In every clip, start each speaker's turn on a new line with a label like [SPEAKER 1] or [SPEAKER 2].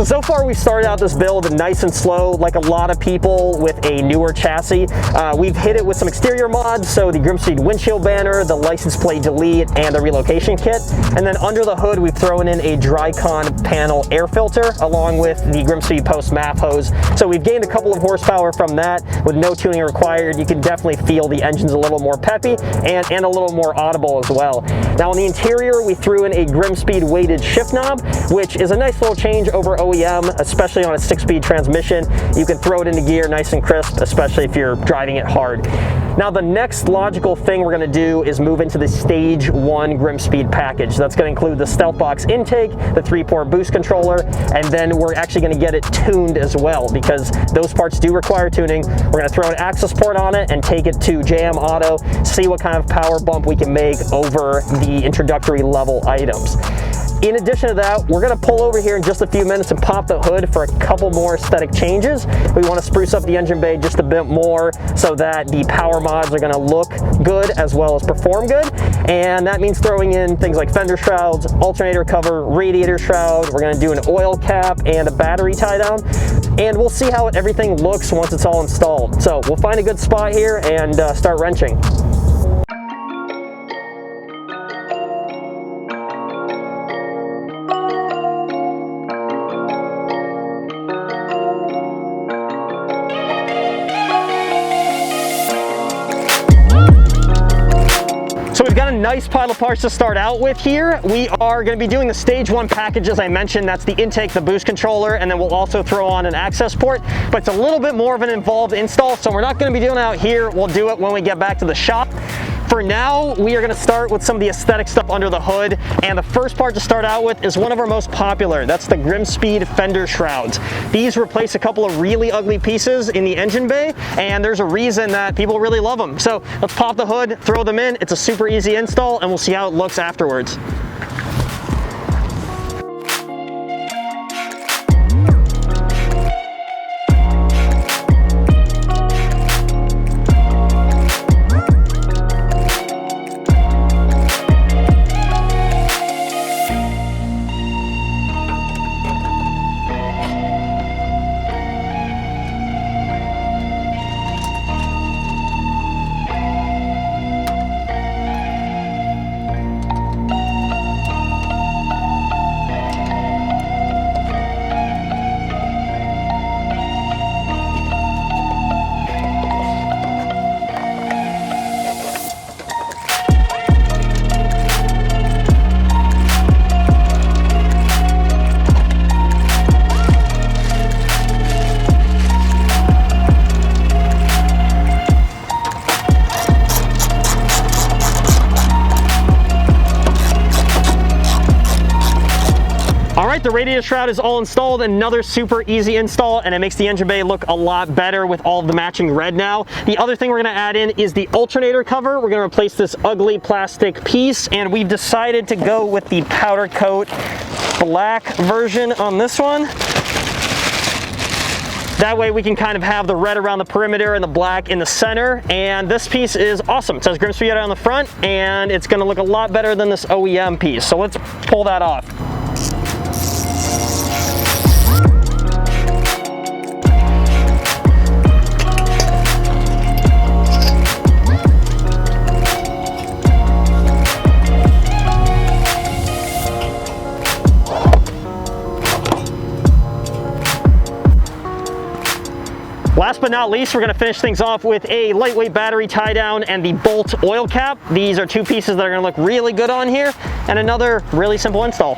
[SPEAKER 1] So far we've started out this build nice and slow, like a lot of people with a newer chassis. We've hit it with some exterior mods, so the GrimmSpeed windshield banner, the license plate delete, and the relocation kit. And then under the hood, we've thrown in a Drycon panel air filter, along with the GrimmSpeed post MAP hose. So we've gained a couple of horsepower from that with no tuning required. You can definitely feel the engine's a little more peppy and a little more audible as well. Now on the interior, we threw in a GrimmSpeed weighted shift knob, which is a nice little change over OEM, especially on a 6-speed transmission. You can throw it into gear nice and crisp, especially if you're driving it hard. Now the next logical thing we're going to do is move into the Stage 1 GrimmSpeed package. That's going to include the Stealth Box intake, the 3-port boost controller, and then we're actually going to get it tuned as well, because those parts do require tuning. We're going to throw an access port on it and take it to JM Auto, see what kind of power bump we can make over the introductory level items. In addition to that, we're going to pull over here in just a few minutes and pop the hood for a couple more aesthetic changes. We want to spruce up the engine bay just a bit more so that the power mods are going to look good as well as perform good. And that means throwing in things like fender shrouds, alternator cover, radiator shroud. We're going to do an oil cap and a battery tie down. And we'll see how everything looks once it's all installed. So we'll find a good spot here and start wrenching. So we've got a nice pile of parts to start out with here. We are going to be doing the Stage 1 package, as I mentioned. That's the intake, the boost controller, and then we'll also throw on an access port. But it's a little bit more of an involved install, so we're not going to be doing it out here. We'll do it when we get back to the shop. For now, we are going to start with some of the aesthetic stuff under the hood, and the first part to start out with is one of our most popular. That's the GrimmSpeed fender shrouds. These replace a couple of really ugly pieces in the engine bay, and there's a reason that people really love them. So let's pop the hood, throw them in. It's a super easy install, and we'll see how it looks afterwards. The radiator shroud is all installed, another super easy install, and it makes the engine bay look a lot better with all of the matching red now. The other thing we're going to add in is the alternator cover. We're going to replace this ugly plastic piece, and we've decided to go with the powder coat black version on this one. That way we can kind of have the red around the perimeter and the black in the center, and this piece is awesome. It says GrimmSpeed on the front, and it's going to look a lot better than this OEM piece. So let's pull that off. Last but not least, we're going to finish things off with a lightweight battery tie down and the bolt oil cap. These are two pieces that are going to look really good on here, and another really simple install.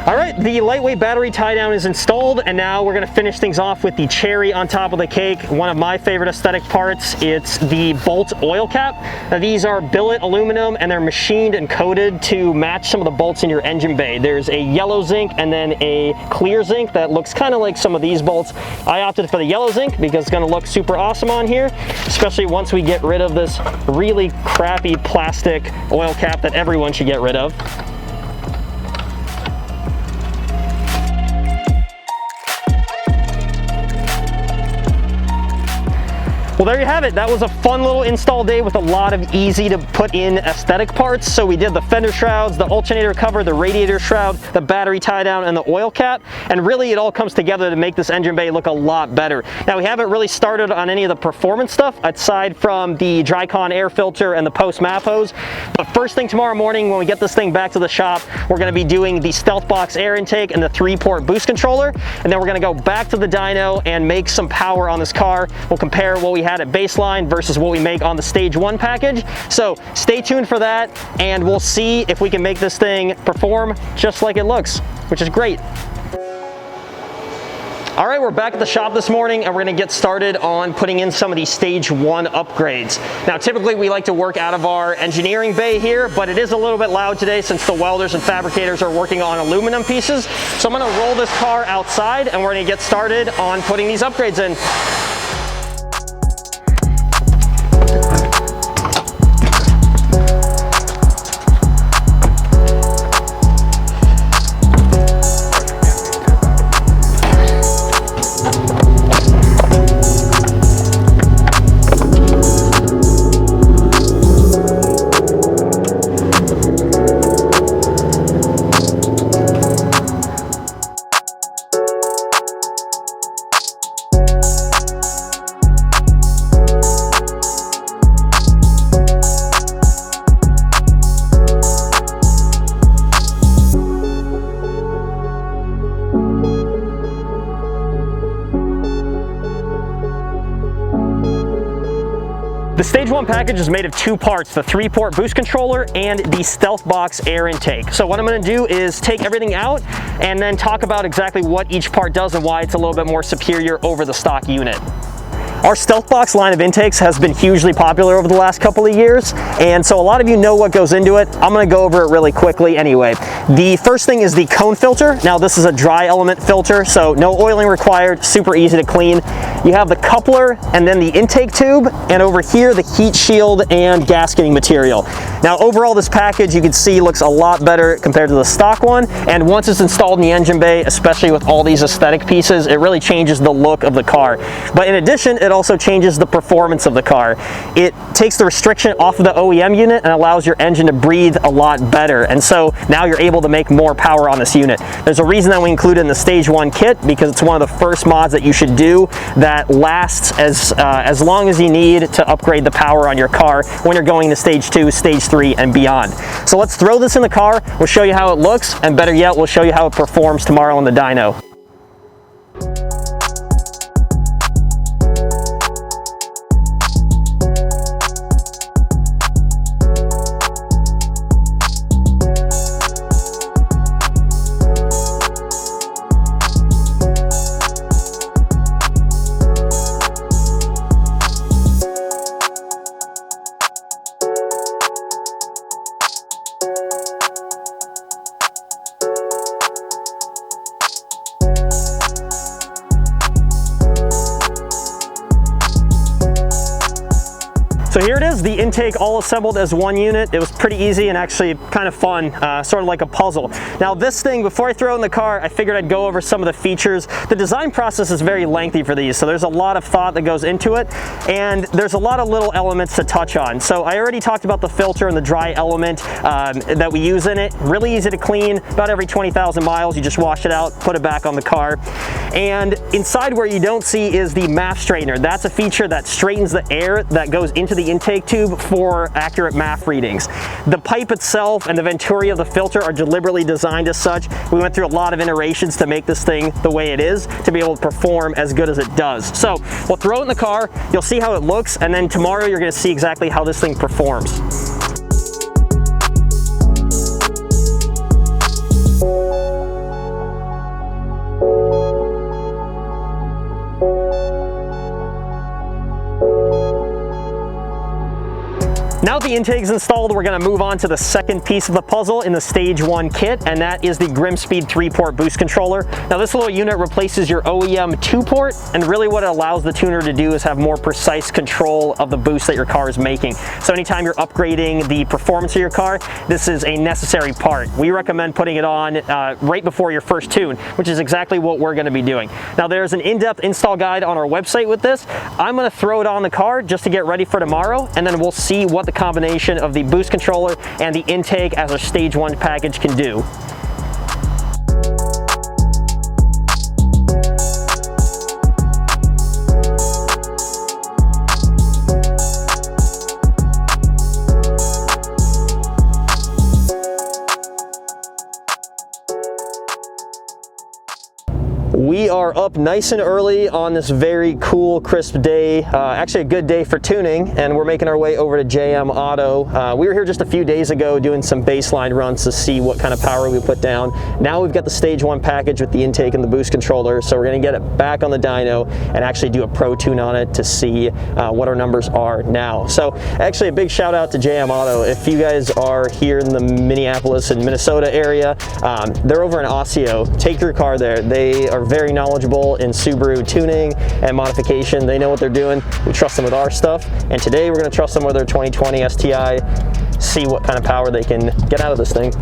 [SPEAKER 1] All right, the lightweight battery tie down is installed, and now we're going to finish things off with the cherry on top of the cake. One of my favorite aesthetic parts, it's the bolt oil cap. Now, these are billet aluminum, and they're machined and coated to match some of the bolts in your engine bay. There's a yellow zinc and then a clear zinc that looks kind of like some of these bolts. I opted for the yellow zinc because it's going to look super awesome on here, especially once we get rid of this really crappy plastic oil cap that everyone should get rid of. Well, there you have it. That was a fun little install day with a lot of easy to put in aesthetic parts. So we did the fender shrouds, the alternator cover, the radiator shroud, the battery tie down, and the oil cap. And really it all comes together to make this engine bay look a lot better. Now we haven't really started on any of the performance stuff aside from the Drycon air filter and the post MAF hose. But first thing tomorrow morning when we get this thing back to the shop, we're going to be doing the Stealth Box air intake and the 3-port boost controller. And then we're going to go back to the dyno and make some power on this car. We'll compare what we had at baseline versus what we make on the stage 1 package. So stay tuned for that, and we'll see if we can make this thing perform just like it looks, which is great. All right, we're back at the shop this morning and we're gonna get started on putting in some of these stage 1 upgrades. Now, typically we like to work out of our engineering bay here, but it is a little bit loud today since the welders and fabricators are working on aluminum pieces. So I'm gonna roll this car outside and we're gonna get started on putting these upgrades in. The stage 1 package is made of 2 parts, the 3-port boost controller and the Stealth Box air intake. So what I'm going to do is take everything out and then talk about exactly what each part does and why it's a little bit more superior over the stock unit. Our Stealth Box line of intakes has been hugely popular over the last couple of years, and so a lot of you know what goes into it. I'm going to go over it really quickly anyway. The first thing is the cone filter. Now this is a dry element filter, so no oiling required, super easy to clean. You have the coupler and then the intake tube, and over here the heat shield and gasketing material. Now overall this package you can see looks a lot better compared to the stock one, and once it's installed in the engine bay, especially with all these aesthetic pieces, it really changes the look of the car. But in addition, it also changes the performance of the car. It takes the restriction off of the OEM unit and allows your engine to breathe a lot better, and so now you're able to make more power on this unit. There's a reason that we include it in the stage 1 kit, because it's one of the first mods that you should do that lasts as long as you need to upgrade the power on your car when you're going to stage 2, stage 3, and beyond. So let's throw this in the car, we'll show you how it looks, and better yet, we'll show you how it performs tomorrow on the dyno. So here it is, the intake all assembled as one unit. It was pretty easy and actually kind of fun, sort of like a puzzle. Now this thing, before I throw it in the car, I figured I'd go over some of the features. The design process is very lengthy for these, so there's a lot of thought that goes into it, and there's a lot of little elements to touch on. So I already talked about the filter and the dry element that we use in it. Really easy to clean, about every 20,000 miles, you just wash it out, put it back on the car. And inside where you don't see is the MAF straightener. That's a feature that straightens the air that goes into the intake tube for accurate MAF readings. The pipe itself and the venturi of the filter are deliberately designed as such. We went through a lot of iterations to make this thing the way it is to be able to perform as good as it does. So we'll throw it in the car, you'll see how it looks, and then tomorrow you're going to see exactly how this thing performs. Now that the intake's installed, we're gonna move on to the second piece of the puzzle in the Stage 1 kit, and that is the GrimmSpeed 3-port boost controller. Now this little unit replaces your OEM 2-port, and really what it allows the tuner to do is have more precise control of the boost that your car is making. So anytime you're upgrading the performance of your car, this is a necessary part. We recommend putting it on right before your first tune, which is exactly what we're gonna be doing. Now there's an in-depth install guide on our website with this. I'm gonna throw it on the car just to get ready for tomorrow, and then we'll see what the combination of the boost controller and the intake as a Stage 1 package can do. We are up nice and early on this very cool, crisp day. Actually a good day for tuning, and we're making our way over to JM Auto. We were here just a few days ago doing some baseline runs to see what kind of power we put down. Now we've got the Stage 1 package with the intake and the boost controller, so we're gonna get it back on the dyno and actually do a pro tune on it to see what our numbers are now. So actually a big shout out to JM Auto. If you guys are here in the Minneapolis and Minnesota area, they're over in Osseo. Take your car there. They are very knowledgeable in Subaru tuning and modification. They know what they're doing. We trust them with our stuff, and today we're going to trust them with their 2020 STI, see what kind of power they can get out of this thing.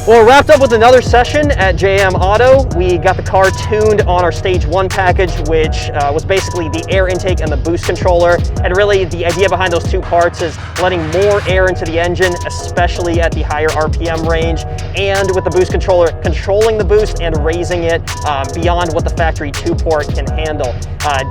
[SPEAKER 1] Well, we're wrapped up with another session at JM Auto. We got the car tuned on our Stage 1 package, which was basically the air intake and the boost controller. And really the idea behind those two parts is letting more air into the engine, especially at the higher RPM range, and with the boost controller, controlling the boost and raising it beyond what the factory 2-port can handle.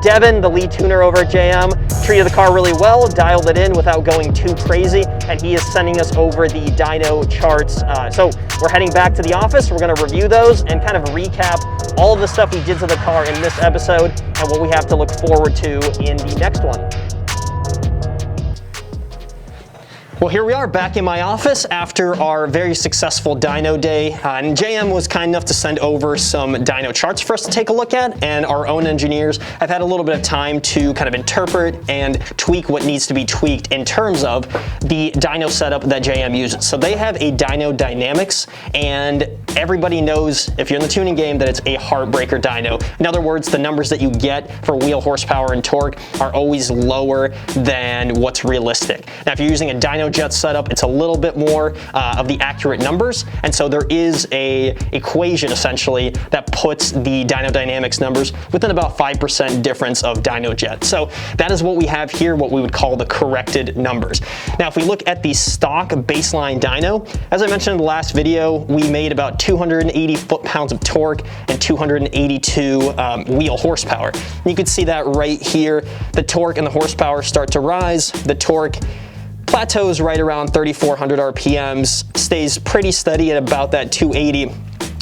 [SPEAKER 1] Devin, the lead tuner over at JM, treated the car really well, dialed it in without going too crazy, and he is sending us over the dyno charts. So we're heading back to the office. We're going to review those and kind of recap all of the stuff we did to the car in this episode and what we have to look forward to in the next one. Well, here we are back in my office after our very successful dyno day, and JM was kind enough to send over some dyno charts for us to take a look at, and our own engineers have had a little bit of time to kind of interpret and tweak what needs to be tweaked in terms of the dyno setup that JM uses. So they have a dyno dynamics, and everybody knows, if you're in the tuning game, that it's a heartbreaker dyno. In other words, the numbers that you get for wheel horsepower and torque are always lower than what's realistic. Now, if you're using a dyno jet setup, it's a little bit more of the accurate numbers, and so there is a equation essentially that puts the dyno dynamics numbers within about 5% difference of dyno jet. So that is what we have here, what we would call the corrected numbers. Now, if we look at the stock baseline dyno, as I mentioned in the last video, we made about 280 foot-pounds of torque and 282 wheel horsepower. And you can see that right here. The torque and the horsepower start to rise. The torque plateaus right around 3,400 RPMs, stays pretty steady at about that 280,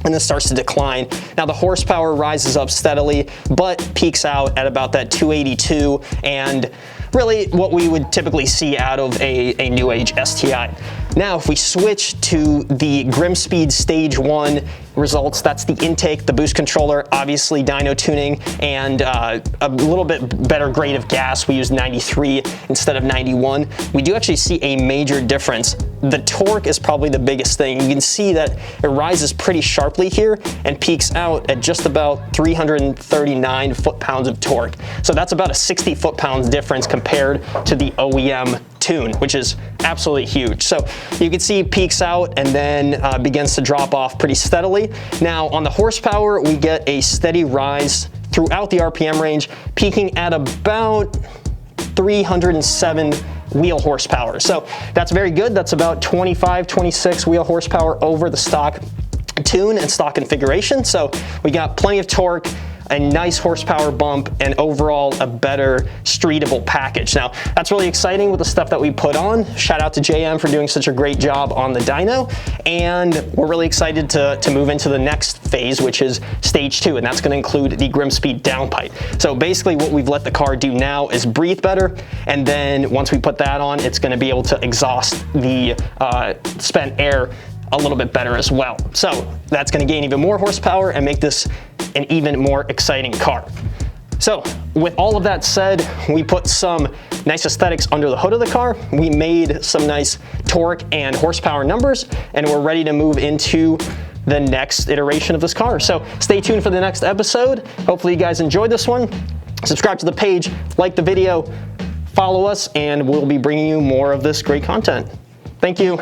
[SPEAKER 1] and then starts to decline. Now the horsepower rises up steadily, but peaks out at about that 282, and really what we would typically see out of a new age STI. Now, if we switch to the GrimmSpeed Stage 1 results, that's the intake, the boost controller, obviously dyno tuning, and a little bit better grade of gas. We use 93 instead of 91. We do actually see a major difference the torque is probably the biggest thing. You can see that it rises pretty sharply here and peaks out at just about 339 foot-pounds of torque. So that's about a 60 foot-pounds difference compared to the OEM tune, which is absolutely huge. So you can see it peaks out and then begins to drop off pretty steadily. Now on the horsepower, we get a steady rise throughout the RPM range, peaking at about 307 wheel horsepower. So that's very good. That's about 25, 26 wheel horsepower over the stock tune and stock configuration. So we got plenty of torque, a nice horsepower bump, and overall a better streetable package. Now, that's really exciting with the stuff that we put on. Shout out to JM for doing such a great job on the dyno, and we're really excited to move into the next phase, which is stage 2, and that's gonna include the GrimmSpeed downpipe. So basically what we've let the car do now is breathe better, and then once we put that on, it's gonna be able to exhaust the spent air a little bit better as well. So that's gonna gain even more horsepower and make this an even more exciting car. So with all of that said, we put some nice aesthetics under the hood of the car. We made some nice torque and horsepower numbers, and we're ready to move into the next iteration of this car. So stay tuned for the next episode. Hopefully you guys enjoyed this one. Subscribe to the page, like the video, follow us, and we'll be bringing you more of this great content. Thank you.